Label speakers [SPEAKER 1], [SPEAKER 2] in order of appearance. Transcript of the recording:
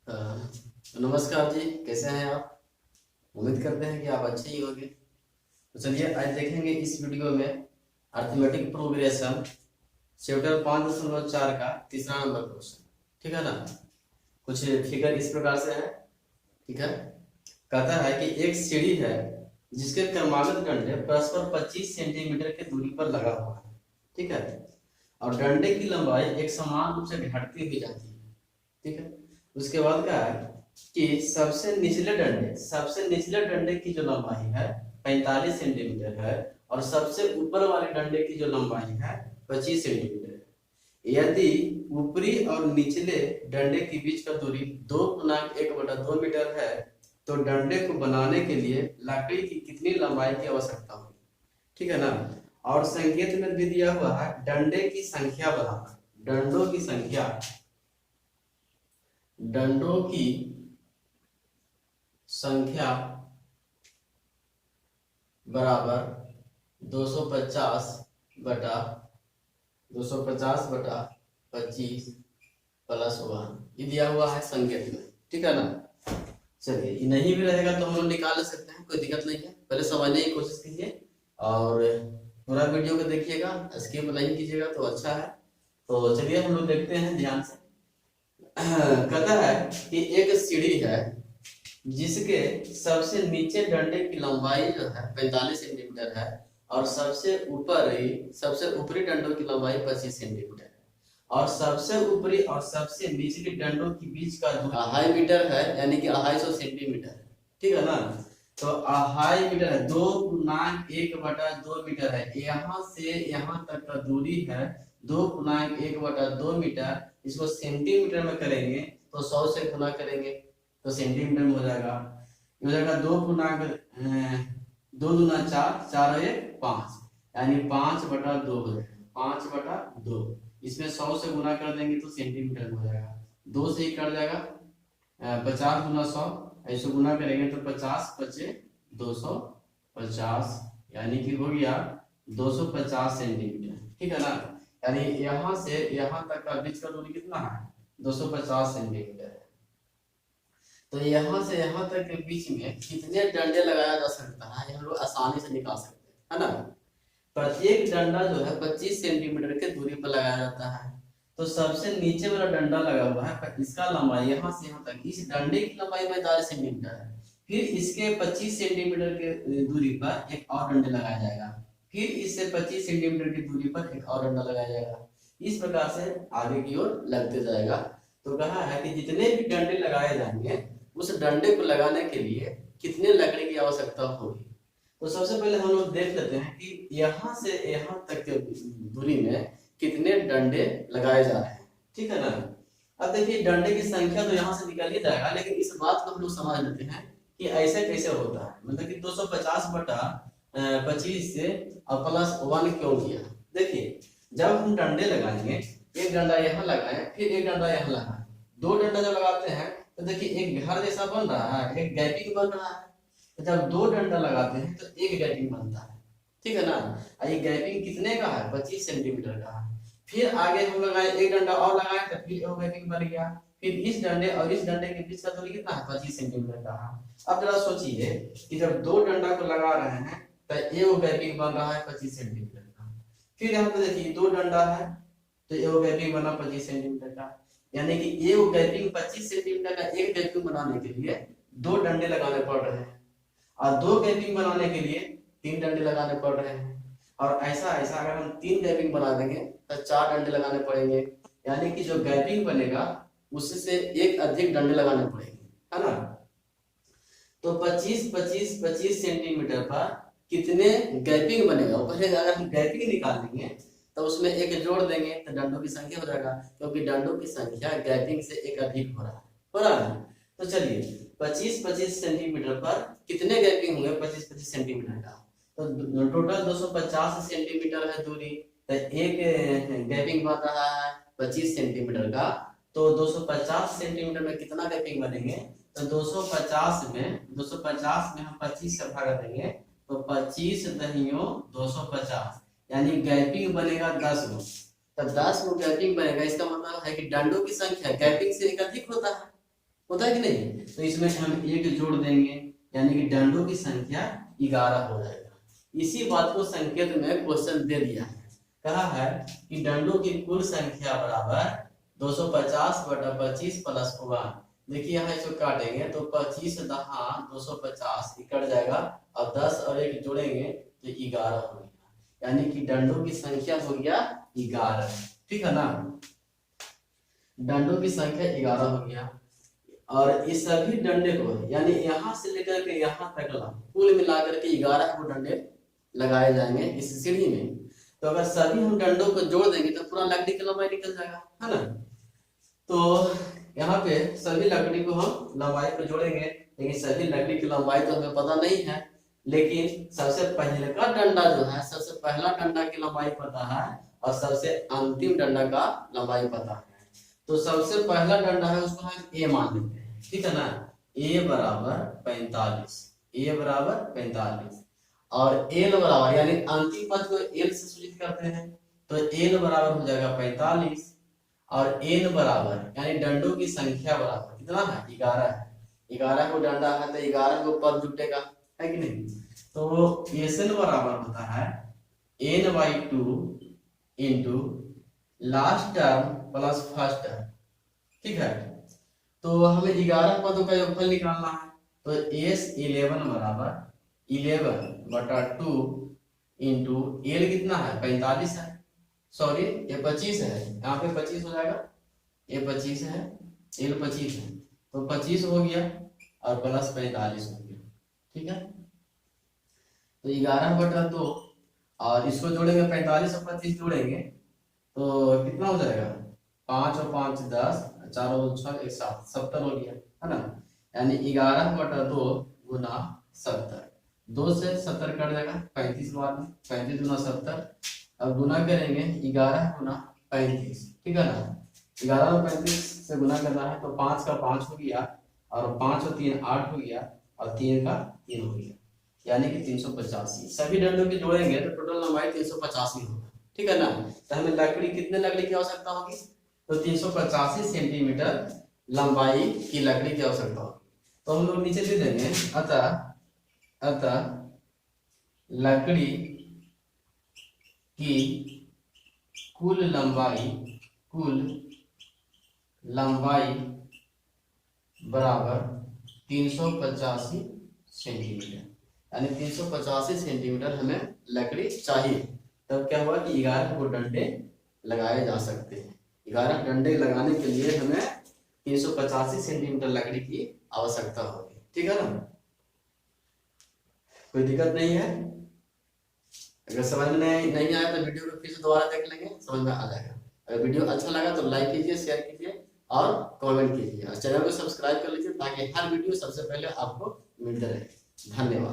[SPEAKER 1] अ, नमस्कार जी, कैसे हैं आप? उम्मीद करते हैं कि आप अच्छे ही होंगे। तो चलिए आज देखेंगे इस वीडियो में अर्थमेटिक प्रोग्रेशन चैप्टर 5.4 का तीसरा नंबर क्वेश्चन। ठीक है ना? कुछ फिगर इस प्रकार से है। ठीक है, कहता है कि एक सीढ़ी है जिसके क्रमागत डंडे परस्पर 25 सेंटीमीटर की दूरी पर लगा हुआ है। ठीक है, और डंडे की लंबाई एक समान रूप से घटती हुई जाती है। ठीक है, उसके बाद क्या है कि सबसे निचले डंडे की जो लंबाई है 45 सेंटीमीटर है, और सबसे ऊपर वाले डंडे की जो लंबाई है 25 सेंटीमीटर है। यदि ऊपरी और निचले डंडे के बीच का दूरी 2 × 1/2 मीटर है, तो डंडे को बनाने के लिए लकड़ी की कितनी लंबाई की आवश्यकता होगी? ठीक है ना? और संकेत में भी दिया हुआ है डंडे की संख्या बताना। डंडों की संख्या बराबर 250 बटा 25 प्लस 1, ये दिया हुआ है संकेत में। ठीक है ना? चलिए, ये नहीं भी रहेगा तो हम लोग निकाल सकते हैं, कोई दिक्कत नहीं है। पहले समझने की कोशिश कीजिए और पूरा वीडियो को देखिएगा, स्किप नहीं कीजिएगा तो अच्छा है। तो चलिए हम लोग देखते हैं ध्यान से। कहता है कि एक सीढ़ी है जिसके सबसे नीचे डंडे की लंबाई जो है 45 सेंटीमीटर है, और सबसे ऊपरी डंडों की लंबाई 25 सेंटीमीटर है, और सबसे ऊपरी और सबसे निचली डंडों के बीच का दूरी 2.5 मीटर है, यानी कि 250 सेंटीमीटर है। ठीक है ना? तो 2.5 मीटर है, 2 × 1/2 मीटर है। यहाँ से यहाँ तक का दूरी है 2 × 1/2 मीटर। इसको सेंटीमीटर में करेंगे तो 100 से गुना करेंगे तो सेंटीमीटर में हो जाएगा। ये हो जाएगा 2 दूना 4, 4 और 1 5, यानी 5/2 हो जाएगा। 5/2 इसमें 100 से गुना कर देंगे तो सेंटीमीटर में हो जाएगा। 2 से ही कट जाएगा। 50 × 100 ऐसे गुना करेंगे तो 50 × 5 250, यानी कि हो गया 250 सेंटीमीटर। ठीक है ना? यानी यहाँ से यहाँ तक का बीच का दूरी कितना है? 250 सेंटीमीटर है। तो यहाँ से यहाँ तक के बीच में कितने डंडे लगाया जा सकता है, हम लोग आसानी से निकाल सकते हैं, है ना? प्रत्येक डंडा जो है 25 सेंटीमीटर के दूरी पर लगाया जाता है। तो सबसे नीचे वाला डंडा लगा हुआ है, इसका लंबाई यहाँ से यहाँ तक, इस डंडे की लंबाई 45 सेंटीमीटर है। फिर इसके 25 सेंटीमीटर के दूरी पर एक और डंडे लगाया जाएगा। फिर इससे 25 सेंटीमीटर की दूरी पर एक और डंडा लगाया जाएगा। इस प्रकार से आगे की ओर लगते जाएगा। तो कहा है कि जितने भी डंडे लगाए जाएंगे उस डंडे को लगाने के लिए कितने लकड़ी की आवश्यकता होगी। तो सबसे पहले हम लोग देख लेते हैं कि यहाँ से यहाँ तक के दूरी में कितने डंडे लगाए जा रहे हैं। ठीक है ना? अब देखिए डंडे की संख्या तो यहाँ से निकल ही जाएगा, लेकिन इस बात को हम लोग समझ लेते हैं कि ऐसे कैसे होता है। मतलब कि 250/25 से प्लस 1 क्यों किया। देखिए, जब हम डंडे लगाएंगे, एक डंडा यहाँ लगाए फिर एक डंडा यहाँ लगाए, 2 डंडा जब लगाते हैं तो देखिए एक घर जैसा बन रहा है, एक गैपिंग बन रहा है। तो जब 2 डंडा लगाते हैं तो एक गैपिंग बनता है। ठीक है ना? ये गैपिंग कितने का है? 25 सेंटीमीटर का है। फिर आगे हम लगाए, एक डंडा और लगाए तो फिर एक गैपिंग बन गया। फिर इस डंडे और इस डंडे के बीच का दूरी कितना है? 25 सेंटीमीटर का है। अब जरा सोचिए कि जब 2 डंडा को लगा रहे हैं तो एक गैपिंग बन रहा है 25 सेंटीमीटर का। फिर यहाँ पे देखिए 2 डंडा है तो एक गैपिंग बना 25 सेंटीमीटर का, यानी कि एक गैपिंग 25 सेंटीमीटर का एक गैपिंग बनाने के लिए 2 डंडे लगाने पड़ रहे हैं, और 2 गैपिंग बनाने के लिए 3 डंडे लगाने पड़ रहे हैं। और ऐसा ऐसा अगर हम 3 गैपिंग बना देंगे तो 4 डंडे लगाने पड़ेंगे, यानी कि जो गैपिंग बनेगा उससे एक अधिक डंडे लगाने पड़ेंगे, है ना? तो 25 सेंटीमीटर पर कितने गैपिंग बनेगा, पहले अगर हम गैपिंग निकाल लेंगे तो उसमें एक जोड़ देंगे तो डंडों की संख्या हो जाएगा, क्योंकि डंडों की संख्या गैपिंग से एक अधिक हो रहा है। तो चलिए 25 सेंटीमीटर पर कितने गैपिंग होंगे? 25 सेंटीमीटर का। तो टोटल 250 सेंटीमीटर है दूरी, तो एक गैपिंग बन रहा है 25 सेंटीमीटर का। तो 250 सेंटीमीटर में कितना गैपिंग बनेंगे? तो 250 में हम 25 से भाग देंगे तो 25 दहियों 250, यानी गैपिंग बनेगा 10 गो। तब 10 गो गैपिंग बनेगा, इसका मतलब है कि डंडों की संख्या गैपिंग से एक अधिक होता है। होता है कि नहीं। तो इसमें हम 1 जोड़ देंगे, यानी कि डंडों की संख्या 11 हो जाएगा। इसी बात को संकेत में क्वेश्चन दे दिया है, कहा है कि डंडों की कुल संख्या बराबर 250/25 प्लस 1। देखिए यहाँ इसको काटेंगे तो 25 दहा 250 कट जाएगा, और 10 और 1 जोड़ेंगे तो 11 हो गया, यानी कि डंडों की संख्या हो गया 11। ठीक है ना, डंडों की संख्या 11 हो गया। और इस सभी डंडे को, यानी यहाँ से लेकर के यहाँ तक कुल मिलाकर के 11 को डंडे लगाए जाएंगे इस सीढ़ी में। तो अगर सभी हम डंडों को जोड़ देंगे तो पूरा लकड़ी की लंबाई निकल जाएगा, है ना। तो यहाँ पे सभी लकड़ी को हम लंबाई को जोड़ेंगे, लेकिन सभी लकड़ी की लंबाई तो हमें पता नहीं है, लेकिन सबसे पहले का डंडा जो है, सबसे पहला डंडा की लंबाई पता है और सबसे अंतिम डंडा का लंबाई पता है। तो सबसे पहला डंडा है उसको हम ए मान लेते हैं, ठीक है ना। ए बराबर 45, ए बराबर 45 और एल बराबर, यानी अंतिम पद को एल से सूचित करते हैं, तो एल बराबर हो जाएगा 45 और एन बराबर, यानी डंडों की संख्या बराबर कितना है, 11 है। 11 को डंडा है तो 11 को पद जुटेगा, है कि नहीं। तो एन बराबर होता है n/2 into last term plus first term, ठीक है। तो हमें 11 पदों का योगफल निकालना है, तो S11 बराबर 11/2 इंटू एल कितना है, 45 है, सॉरी ये 25 है, यहाँ पे 25 हो जाएगा, ये 25 है, एल 25 है, तो 25 हो गया और प्लस 45 हो गया, ठीक है। तो 11/2 और इसको जोड़ेंगे 45 और 25 जोड़ेंगे तो कितना हो जाएगा, 5 और 5 10, 4 और 6 1 7, 70 हो गया, है ना। यानी 11/2 गुना 70, 2 से 70 कट जाएगा, 35 बाद में 35 गुना 70, अब गुना करेंगे 11 गुना 35, ठीक है ना। 11 और 35 से गुना करना है तो 5 का 5 हो गया और 5 और 3 8 हो गया और 3 का 3 हो गया, यानी कि 385। सभी डंडों के जोड़ेंगे तो टोटल लंबाई 385 होगा, ठीक है ना। तो हमें लकड़ी, कितने लकड़ी की आवश्यकता होगी, तो 385 सेंटीमीटर लंबाई की लकड़ी की आवश्यकता होगी। तो हम लोग नीचे लिख देंगे, अतः लकड़ी की कुल लंबाई बराबर 385 सेंटीमीटर, यानी 385 सेंटीमीटर हमें लकड़ी चाहिए। तब क्या हुआ कि 11 को डंडे लगाए जा सकते हैं। 11 डंडे लगाने के लिए हमें 385 सेंटीमीटर लकड़ी की आवश्यकता होगी, ठीक है ना। कोई दिक्कत नहीं है, अगर समझ में नहीं आया तो वीडियो को फिर से दोबारा देख लेंगे, समझ में आ जाएगा। अगर वीडियो अच्छा लगा तो लाइक कीजिए, शेयर कीजिए और कमेंट कीजिए, और चैनल को सब्सक्राइब कर लीजिए ताकि हर वीडियो सबसे पहले आपको मिलते रहे। धन्यवाद।